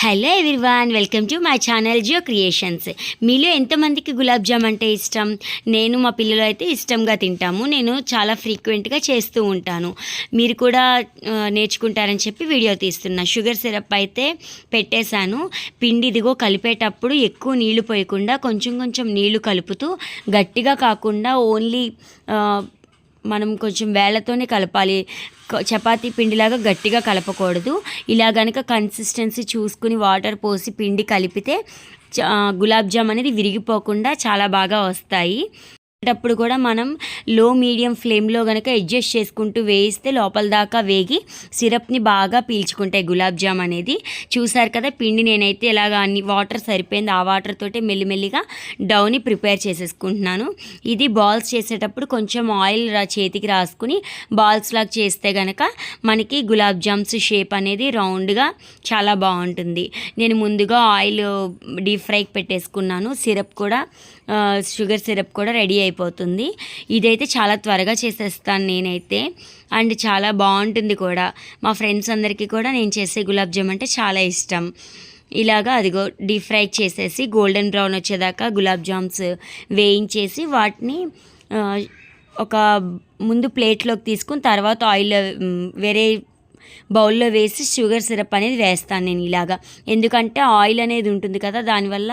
Hello everyone, welcome to my channel Jio creations. మీలో ఎంతమందికి గులాబ్ జామ్ అంటే ఇష్టం? నేను మా పిల్లలు అయితే ఇష్టంగా తింటాము. నేను చాలా ఫ్రీక్వెంట్గా చేస్తూ ఉంటాను. మీరు కూడా నేర్చుకుంటారని చెప్పి వీడియో తీస్తున్నా. షుగర్ సిరప్ అయితే పెట్టేశాను. పిండి ఇదిగో కలిపేటప్పుడు ఎక్కువ నీళ్లు పోయకుండా కొంచెం కొంచెం నీళ్లు కలుపుతూ, గట్టిగా కాకుండా ఓన్లీ మనం కొంచెం వేళ్ళతోనే కలపాలి. చపాతీ పిండిలాగా గట్టిగా కలపకూడదు. ఇలా గనక కన్సిస్టెన్సీ చూసుకుని వాటర్ పోసి పిండి కలిపితే గులాబ్ జామ్ అనేది విరిగిపోకుండా చాలా బాగా వస్తాయి. అప్పుడు కూడా మనం లో మీడియం ఫ్లేమ్లో కనుక అడ్జస్ట్ చేసుకుంటూ వేయిస్తే లోపల దాకా వేగి సిరప్ని బాగా పీల్చుకుంటాయి గులాబ్ జామ్ అనేది. చూసారు కదా, పిండి నేనైతే ఇలాగ అన్ని వాటర్ సరిపోయింది. ఆ వాటర్ తోటే మెల్లిమెల్లిగా డౌని ప్రిపేర్ చేసేసుకుంటున్నాను. ఇది బాల్స్ చేసేటప్పుడు కొంచెం ఆయిల్ చేతికి రాసుకుని బాల్స్ లాగా చేస్తే కనుక మనకి గులాబ్ జామ్స్ షేప్ అనేది రౌండ్గా చాలా బాగుంటుంది. నేను ముందుగా ఆయిల్ డీప్ ఫ్రైకి పెట్టేసుకున్నాను. సిరప్ కూడా షుగర్ సిరప్ కూడా రెడీ అయిపోతుంది. ఇదైతే చాలా త్వరగా చేసేస్తాను నేనైతే, అండ్ చాలా బాగుంటుంది కూడా. మా ఫ్రెండ్స్ అందరికీ కూడా నేను చేసే గులాబ్ జామ్ అంటే చాలా ఇష్టం. ఇలాగా అదిగో డీప్ ఫ్రై చేసేసి గోల్డెన్ బ్రౌన్ వచ్చేదాకా గులాబ్ జామ్స్ వేయించేసి వాటిని ఒక ముందు ప్లేట్లోకి తీసుకుని తర్వాత ఆయిల్ వేరే బౌల్లో వేసి షుగర్ సిరప్ అనేది వేస్తాను నేను ఇలాగా. ఎందుకంటే ఆయిల్ అనేది ఉంటుంది కదా, దానివల్ల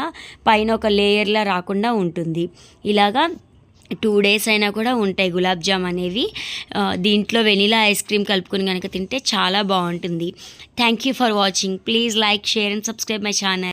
పైన ఒక లేయర్లా రాకుండా ఉంటుంది. ఇలాగా 2 days అయినా కూడా ఉంటాయి గులాబ్ జామ్ అనేవి. దీంట్లో వెనిలా ఐస్ క్రీమ్ కలుపుకొని కనుక తింటే చాలా బాగుంటుంది. Thank you for watching. Please like, share and subscribe my channel.